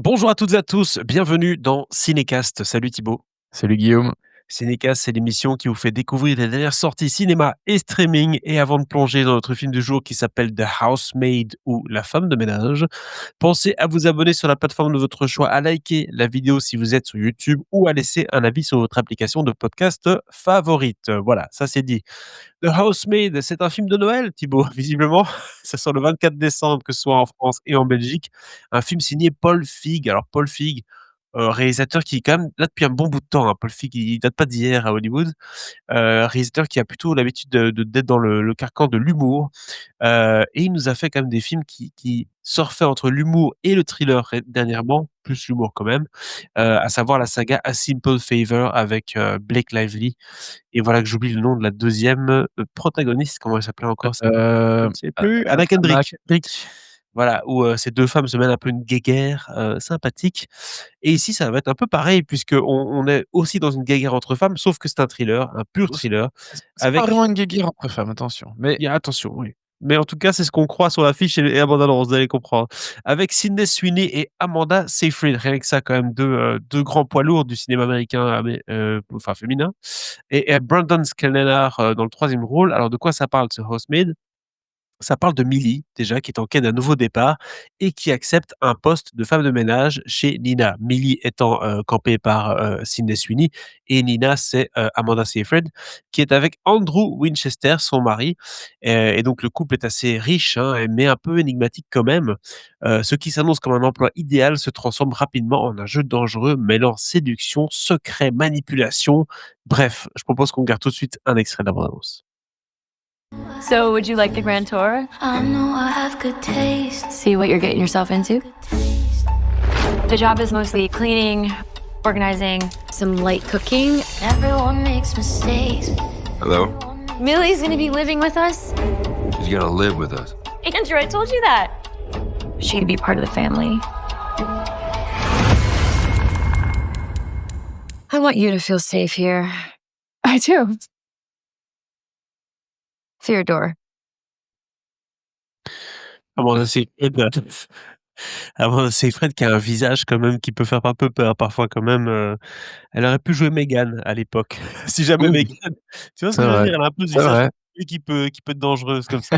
Bonjour à toutes et à tous, bienvenue dans Cinécast. Salut Thibaut. Salut Guillaume. Cinécast, c'est l'émission qui vous fait découvrir les dernières sorties cinéma et streaming. Et avant de plonger dans notre film du jour qui s'appelle The Housemaid ou La femme de ménage, pensez à vous abonner sur la plateforme de votre choix, à liker la vidéo si vous êtes sur YouTube ou à laisser un avis sur votre application de podcast favorite. Voilà, ça c'est dit. The Housemaid, c'est un film de Noël, Thibaut, visiblement. Ça sort le 24 décembre, que ce soit en France et en Belgique. Un film signé Paul Feig. Alors, Paul Feig, réalisateur qui est quand même là depuis un bon bout de temps, hein. Paul Feig, il date pas d'hier à Hollywood. Réalisateur qui a plutôt l'habitude d'être dans le carcan de l'humour. Et il nous a fait quand même des films qui surfaient entre l'humour et le thriller dernièrement, plus l'humour quand même, à savoir la saga A Simple Favor avec, Blake Lively et voilà que j'oublie le nom de la deuxième e protagoniste, comment elle s'appelait encore celle je ne sais plus, Anna Anna Kendrick. Kendrick. Voilà, où, ces 2 femmes se mènent un peu une guéguerre, sympathique et ici ça va être un peu pareil puisqu'on est aussi dans une guéguerre entre femmes, sauf que c'est un thriller, un pur C thriller c'est pas avec vraiment une guéguerre entre femmes, attention, mais il y a attention, oui. Mais en tout cas, c'est ce qu'on croit sur l'affiche et la bande annonce, vous allez comprendre. Avec Sydney Sweeney et Amanda Seyfried, rien que ça quand même 2 grands poids lourds du cinéma américain enfin féminin et Brandon Sklenar, dans le troisième rôle. Alors de quoi ça parle ce Housemaid? Ça parle de Millie, déjà, qui est en quête d'un nouveau départ et qui accepte un poste de femme de ménage chez Nina. Millie étant, campée par, Sydney Sweeney et Nina, c'est, Amanda Seyfried, qui est avec Andrew Winchester, son mari, et donc le couple est assez riche, hein, mais un peu énigmatique quand même. Ce qui s'annonce comme un emploi idéal se transforme rapidement en un jeu dangereux mêlant séduction, secret, manipulation. Bref, je propose qu'on regarde tout de suite un extrait de la bande annonce. So, would you like the grand tour? I know I have good taste. See what you're getting yourself into? The job is mostly cleaning, organizing, some light cooking. Everyone makes mistakes. Hello? Millie's gonna be living with us. She's gonna live with us. Andrew, I told you that. She'd be part of the family. I want you to feel safe here. I do. Theodore. Amanda Seyfried, Amanda Seyfried qui a un visage quand même qui peut faire un peu peur parfois quand même, elle aurait pu jouer Meghan à l'époque. Si jamais Oui, Meghan tu vois ce que c'est je veux vrai, dire? Elle a un peu ce c'est visage vrai. qui peut être dangereuse comme ça.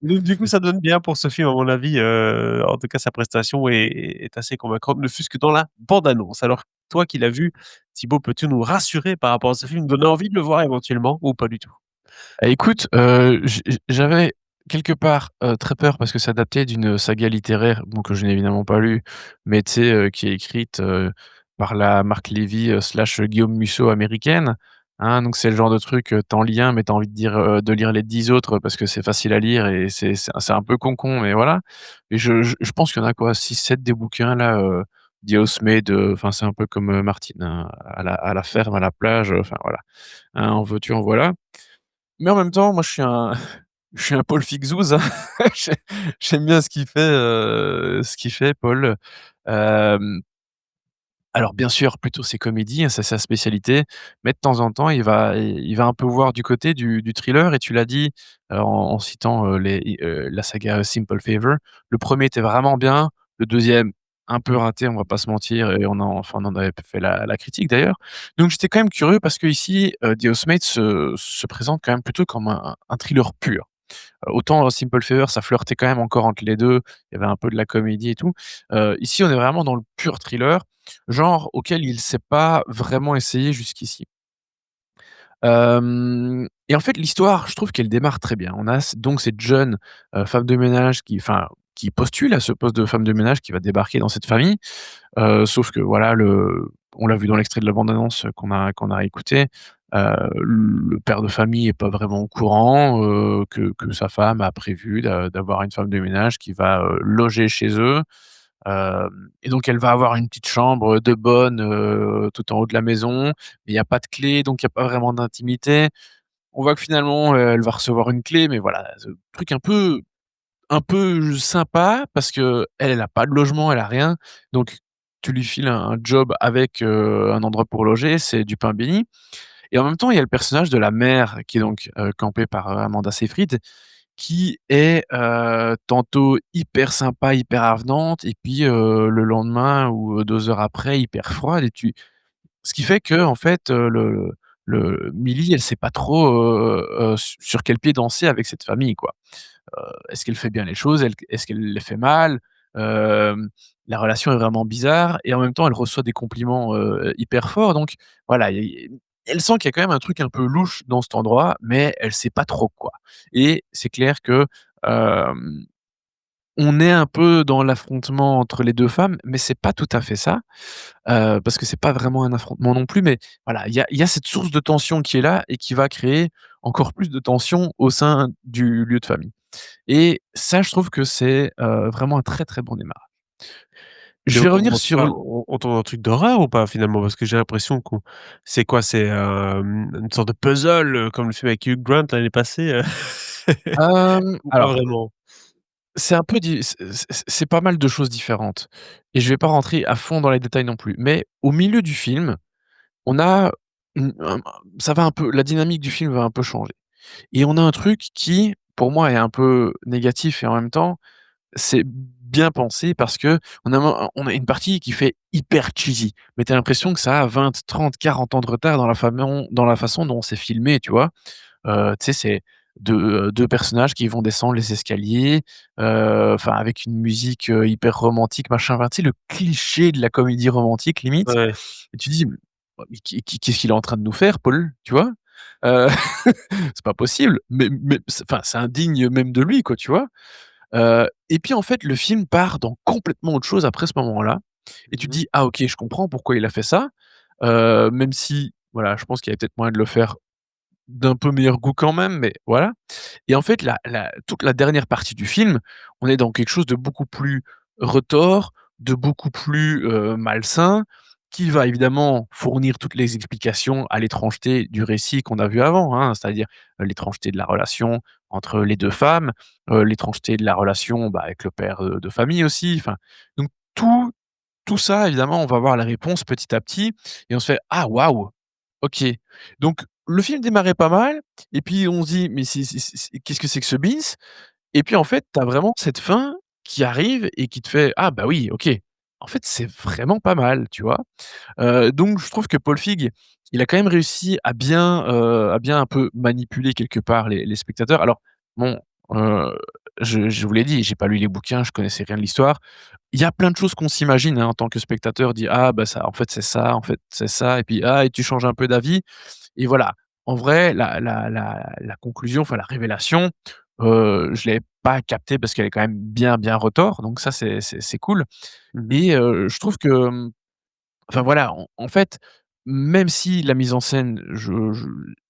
Donc du coup, ça donne bien pour ce film à mon avis, en tout cas sa prestation est assez convaincante, ne fût-ce que dans la bande annonce. Alors toi qui l'as vu, Thibaut, peux-tu nous rassurer par rapport à ce film, donner envie de le voir éventuellement ou pas du tout? Écoute, j'avais quelque part, très peur parce que c'est adapté d'une saga littéraire, bon, que je n'ai évidemment pas lue, mais tu sais, qui est écrite, par la Marc Lévy, slash Guillaume Musso américaine, hein. Donc c'est le genre de truc, tu en lis un, mais tu as envie de lire les 10 autres parce que c'est facile à lire et c'est un peu con, mais voilà. Et je pense qu'il y en a quoi, 6-7 des bouquins là, The Housemaid, enfin c'est un peu comme, Martine, hein, à la ferme, à la plage, enfin voilà, hein, en veux-tu, en voilà. Mais en même temps, moi, je suis un Paul Fixouz, hein. J'ai J'aime bien ce qu'il fait Paul. Hem, alors bien sûr, plutôt ses comédies, hein, c'est sa spécialité, mais de temps en temps, il va un peu voir du côté du thriller et tu l'as dit, en citant, la saga Simple Favor. Le premier était vraiment bien, le deuxième un peu raté, on va pas se mentir et on en avait fait la critique d'ailleurs. Donc j'étais quand même curieux parce qu'ici, The Housemaid se présente quand même plutôt comme un thriller pur. Autant Simple Favor, ça flirtait quand même encore entre les 2. Il y avait un peu de la comédie et tout. Ici, on est vraiment dans le pur thriller, genre auquel il s'est pas vraiment essayé jusqu'ici. Et en fait, l'histoire, je trouve qu'elle démarre très bien. On a donc cette jeune, femme de ménage qui postule à ce poste de femme de ménage qui va débarquer dans cette famille. Sauf que voilà, on l'a vu dans l'extrait de la bande annonce qu'on a écouté, le père de famille est pas vraiment au courant, que sa femme a prévu d'avoir une femme de ménage qui va, loger chez eux. Et donc elle va avoir une petite chambre de bonne, tout en haut de la maison, mais il y a pas de clé, donc il y a pas vraiment d'intimité. On voit que finalement, elle va recevoir une clé, mais voilà, ce truc un peu sympa parce qu'elle a pas de logement, elle a rien, donc tu lui files un job avec, un endroit pour loger, c'est du pain béni. Et en même temps, il y a le personnage de la mère qui est donc, campée par, Amanda Seyfried qui est, tantôt hyper sympa, hyper avenante et puis, le lendemain ou, 2 heures après hyper froide et tu ce qui fait qu'en fait, le Millie, elle sait pas trop, sur quel pied danser avec cette famille, quoi. Est-ce qu'elle fait bien les choses? Est-ce qu'elle les fait mal? La relation est vraiment bizarre et en même temps, elle reçoit des compliments, hyper forts donc voilà, elle sent qu'il y a quand même un truc un peu louche dans cet endroit, mais elle sait pas trop quoi et c'est clair que, hem, on est un peu dans l'affrontement entre les 2 femmes, mais c'est pas tout à fait ça, parce que c'est pas vraiment un affrontement non plus, mais voilà, il y a cette source de tension qui est là et qui va créer encore plus de tension au sein du lieu de famille. Et ça, je trouve que c'est, vraiment un très, très bon démarrage. Et Je vais donc on revenir monte sur pas l on tombe dans un truc d'horreur ou pas finalement? Parce que j'ai l'impression qu'on c'est quoi? C'est, une sorte de puzzle, comme le film avec Hugh Grant l'année passée, ou pas alors, vraiment? c'est un peu c'est pas mal de choses différentes et je vais pas rentrer à fond dans les détails non plus. Mais au milieu du film, on a une un ça va un peu la dynamique du film va un peu changer et on a un truc qui, pour moi, est un peu négatif et en même temps, c'est bien pensé parce qu'on a une partie qui fait hyper cheesy, mais tu as l'impression que ça a 20, 30, 40 ans de retard dans la façon dont c'est filmé, tu vois? Tu sais, c'est 2 personnages qui vont descendre les escaliers, enfin avec une musique, hyper romantique, machin, enfin, tu sais, le cliché de la comédie romantique limite Ouais. et tu dis: «Mais qu'est-ce qu'il est en train de nous faire Paul?» Tu vois? Heu, c'est pas possible, mais c'est indigne même de lui quoi, tu vois? Et puis en fait, le film part dans complètement autre chose après ce moment-là et tu te Mmh mh. dis: «Ah OK, je comprends pourquoi il a fait ça», même si voilà, je pense qu'il y avait peut-être moyen de le faire d'un peu meilleur goût quand même, mais voilà et en fait, toute la dernière partie du film, on est dans quelque chose de beaucoup plus retors, de beaucoup plus, malsain, qui va évidemment fournir toutes les explications à l'étrangeté du récit qu'on a vu avant, hein. C'est-à-dire, l'étrangeté de la relation entre les 2 femmes, l'étrangeté de la relation, bah, avec le père, de famille aussi, enfin, donc tout tout ça évidemment, on va voir la réponse petit à petit et on se fait: «Ah waouh! OK». Donc le film démarrait pas mal et puis on se dit: «Mais c'est qu'est-ce que c'est que ce Beans?» Et puis en fait, tu as vraiment cette fin qui arrive et qui te fait: «Ah bah oui, OK. En fait, c'est vraiment pas mal», tu vois? Donc je trouve que Paul Feig, il a quand même réussi à bien un peu manipuler quelque part les spectateurs. Alors bon, heu, je vous l'ai dit, j'ai pas lu les bouquins, je connaissais rien de l'histoire. Il y a plein de choses qu'on s'imagine, hein, en tant que spectateur, dit: «Ah bah ça, en fait, c'est ça, en fait, c'est ça» et puis, ah et tu changes un peu d'avis et voilà. En vrai, la conclusion, enfin la révélation, je l'ai pas captée parce qu'elle est quand même bien, bien retors, donc ça c'est cool Mmh mh. et je trouve que, enfin voilà, en fait, même si la mise en scène, je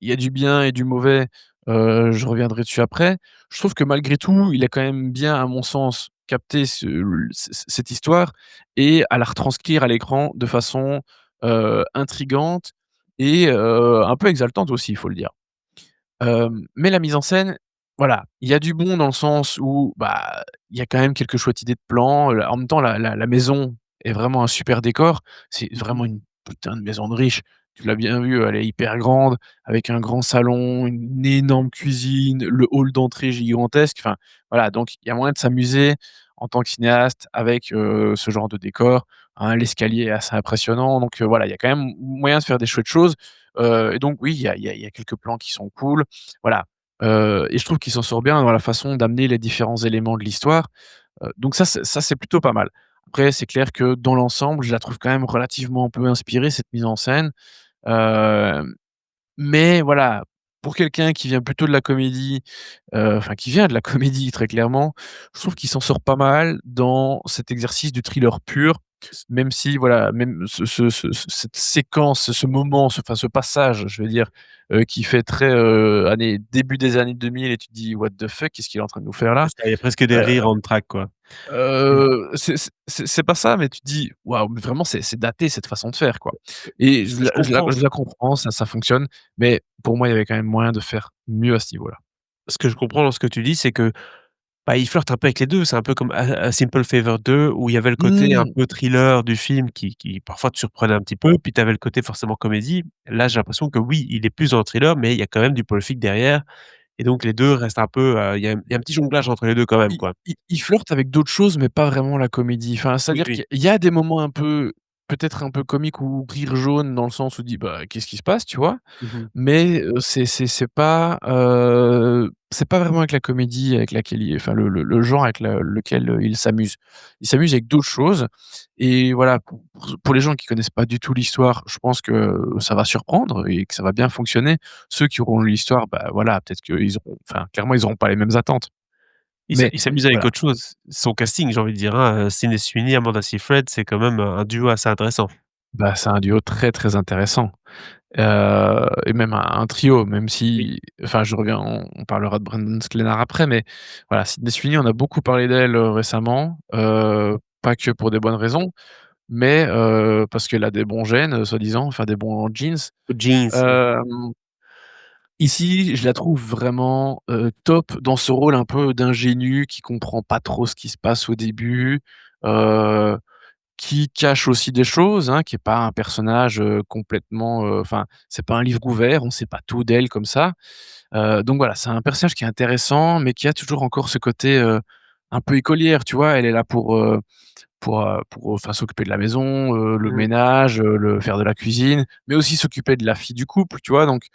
il y a du bien et du mauvais, je reviendrai dessus après. Je trouve que malgré tout, il a quand même bien, à mon sens, capté cette histoire et à la retranscrire à l'écran de façon, intrigante et un peu exaltante aussi, il faut le dire. Mais la mise en scène, voilà, il y a du bon dans le sens où, bah, il y a quand même quelques chouettes idées de plans, en même temps la maison est vraiment un super décor. C'est Mmh mh. vraiment une putain de maison de riche. Tu l'as bien vu, elle est hyper grande, avec un grand salon, une énorme cuisine, le hall d'entrée gigantesque, enfin, voilà, donc il y a moyen de s'amuser en tant que cinéaste avec, ce genre de décor, hein. L'escalier est assez impressionnant, donc voilà, il y a quand même moyen de faire des chouettes choses, et donc oui, il y a quelques plans qui sont cool. Voilà, et je trouve qu'il s'en sort bien dans la façon d'amener les différents éléments de l'histoire, donc ça c'est plutôt pas mal. Après, c'est clair que dans l'ensemble, je la trouve quand même relativement peu inspirée cette mise en scène, hem, mais voilà, pour quelqu'un qui vient plutôt de la comédie, enfin qui vient de la comédie très clairement, je trouve qu'il s'en sort pas mal dans cet exercice du thriller pur, même si voilà, même cette séquence, ce moment, ce passage, je veux dire, qui fait très, début des années 2000 et tu te dis: «What the fuck? Qu'est-ce qu'il est en train de nous faire là?» C'est ça, il y a presque des heu rires on track, quoi. Mmh. c'est pas ça, mais tu te dis: «Waouh, mais vraiment c'est daté cette façon de faire, quoi» et Ce que je comprends je la comprends, ça fonctionne, mais pour moi, il y avait quand même moyen de faire mieux à ce niveau-là. ce que je comprends dans ce que tu dis, c'est que, bah, il flirte un peu avec les 2. C'est un peu comme A Simple Favor 2 où il y avait le côté un Mmh. peu thriller du film qui parfois te surprenait un petit peu, puis tu avais le côté forcément comédie. Là, j'ai l'impression que oui, il est plus dans le thriller, mais il y a quand même du Paul Feig derrière et donc les 2 restent un peu, il y a un petit jonglage entre les 2 quand même, quoi. Il flirte avec d'autres choses, mais pas vraiment la comédie. Enfin, Oui, c'est-à-dire oui. qu'il y a des moments un peu peut-être un peu comiques ou rire jaune dans le sens où tu dis: «Bah, qu'est-ce qui se passe?» tu vois? Mmh mh. Mais, c'est pas vraiment avec la comédie avec laquelle il enfin le genre avec lequel, il s'amuse. Il s'amuse avec d'autres choses et voilà, pour les gens qui connaissent pas du tout l'histoire, je pense que ça va surprendre et que ça va bien fonctionner. Ceux qui auront lu l'histoire, bah, voilà, peut-être qu'ils auront enfin, clairement, ils auront pas les mêmes attentes. Mais Il s'amuse avec voilà, autre chose. Son casting, j'ai envie de dire, hein, Sydney Sweeney, Amanda Seyfried, c'est quand même, un duo assez intéressant. bah, c'est un duo très, très intéressant, et même un trio, même Oui. si enfin, je reviens on parlera de Brandon Sklenar après, mais voilà, Sydney Sweeney, on a beaucoup parlé d'elle, récemment, pas que pour des bonnes raisons, mais parce qu'elle a des bons gènes, soi-disant, enfin des bons jeans. Jeans, ouais. Hem, Ici, je la trouve vraiment, top dans ce rôle un peu d'ingénue qui comprend pas trop ce qui se passe au début, heu qui cache aussi des choses, hein, qui est pas un personnage, complètement, enfin, c'est pas un livre ouvert, on sait pas tout d'elle comme ça. Donc voilà, c'est un personnage qui est intéressant, mais qui a toujours encore ce côté, un peu écolière, tu vois? Elle est là pour, enfin, s'occuper de la maison, le Mmh. ménage, le faire de la cuisine, mais aussi s'occuper de la fille du couple, tu vois? Donc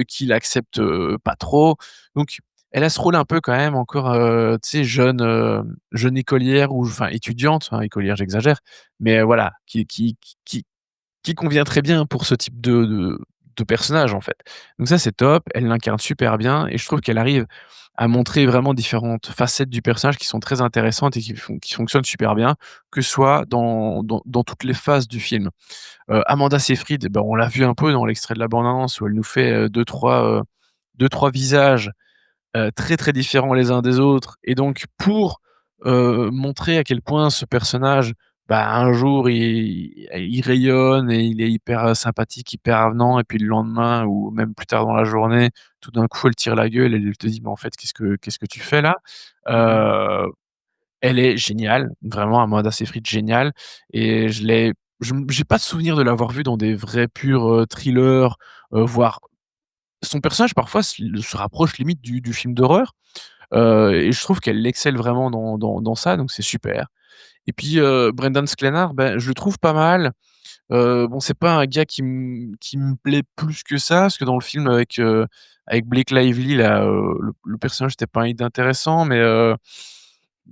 qu'il accepte, pas trop. Donc elle a ce rôle un peu quand même encore, tu sais, jeune écolière ou enfin étudiante, enfin écolière, j'exagère, mais voilà, qui convient très bien pour ce type de personnage, en fait. Donc ça, c'est top, elle l'incarne super bien et je trouve qu'elle arrive à montrer vraiment différentes facettes du personnage qui sont très intéressantes et qui fonctionnent super bien, que ce soit dans toutes les phases du film. Amanda Seyfried, ben, on l'a vu un peu dans l'extrait de la bande annonce où elle nous fait, 2-3 visages très, très différents les uns des autres et donc pour, montrer à quel point ce personnage, bah, un jour il rayonne et il est hyper, sympathique, hyper avenant et puis le lendemain ou même plus tard dans la journée, tout d'un coup elle tire la gueule et elle te dit: «Mais en fait qu'est-ce que tu fais là?» Mmh mh. heu, Elle est géniale, vraiment Amanda Seyfried géniale et j'ai pas de souvenir de l'avoir vue dans des vrais purs, thrillers, voire son personnage parfois se rapproche limite du film d'horreur. Et je trouve qu'elle excelle vraiment dans ça, donc c'est super. Et puis, Brendan Sklenar, ben, je le trouve pas mal. Bon, c'est pas un gars qui me plaît plus que ça, parce que dans le film avec Blake Lively là, le personnage était pas inintéressant, mais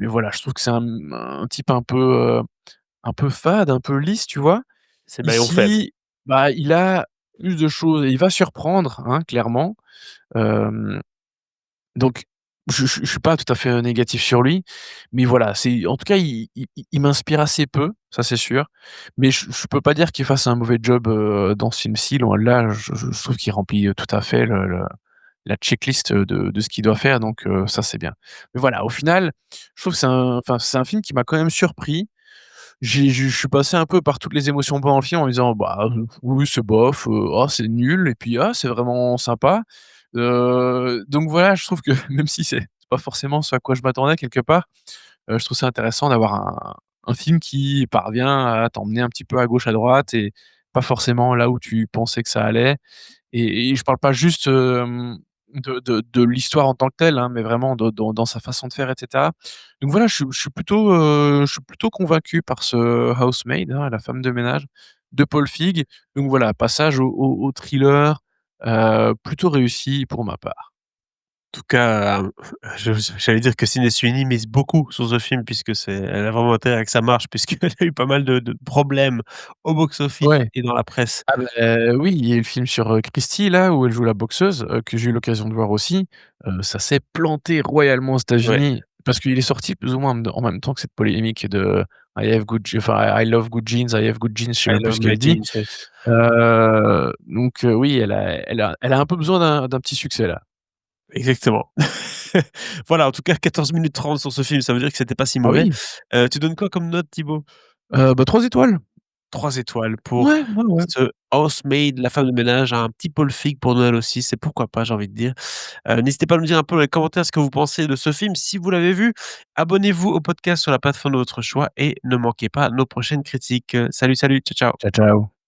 voilà, je trouve que c'est un type un peu fade, un peu lisse, tu vois? C'est maillon faible. Ici, bah, il a plus de choses et il va surprendre, hein, clairement. Hem donc je suis pas tout à fait, négatif sur lui, mais voilà, c'est en tout cas, il m'inspire assez peu, ça c'est sûr, mais je peux pas dire qu'il fasse un mauvais job, dans ce film-ci, loin de là. Je trouve qu'il remplit, tout à fait le la checklist, de ce qu'il doit faire, donc ça c'est bien. Mais voilà, au final, je trouve que c'est un film qui m'a quand même surpris. Je suis passé un peu par toutes les émotions pendant le film en me disant: «Bah, oui, c'est bof, oh, c'est nul» et puis: «Ah, c'est vraiment sympa». Donc voilà, je trouve que même si c'est pas forcément ce à quoi je m'attendais quelque part, je trouve ça intéressant d'avoir un film qui parvient à t'emmener un petit peu à gauche, à droite et pas forcément là où tu pensais que ça allait et je parle pas juste, de l'histoire en tant que telle, hein, mais vraiment dans sa façon de faire et cetera. Donc voilà, je suis plutôt convaincu par ce Housemaid, hein, la femme de ménage de Paul Feig. Donc voilà, passage au thriller, plutôt réussi pour ma part. En tout cas, j'allais dire que Sydney Sweeney mise beaucoup sur ce film puisque elle a vraiment intérêt à que ça marche puisqu'elle a eu pas mal de problèmes au box-office Ouais. et dans la presse. Ah oui, il y a eu le film sur, Christie là, où elle joue la boxeuse, que j'ai eu l'occasion de voir aussi. Ça s'est planté royalement aux Ouais, États-Unis parce qu'il est sorti plus ou moins en même temps que cette polémique de I love good jeans, I have good jeans, je sais I même plus Love ce My qu'elle dit. Jeans, ouais. Donc oui, elle a un peu besoin d'un petit succès là. Exactement. Voilà, en tout cas 14 minutes 30 sur ce film, ça veut dire que c'était pas si Ah mauvais. oui, Tu donnes quoi comme note, Thibaut? bah 3 étoiles. 3 étoiles pour Ouais, ouais, ouais. ce Housemaid, la femme de ménage, un petit Paul Feig pour Noël aussi, c'est pourquoi pas, j'ai envie de dire. N'hésitez pas à me dire un peu dans les commentaires ce que vous pensez de ce film, si vous l'avez vu. Abonnez-vous au podcast sur la plateforme de votre choix et ne manquez pas nos prochaines critiques. Salut, salut, ciao, ciao. Ciao, ciao.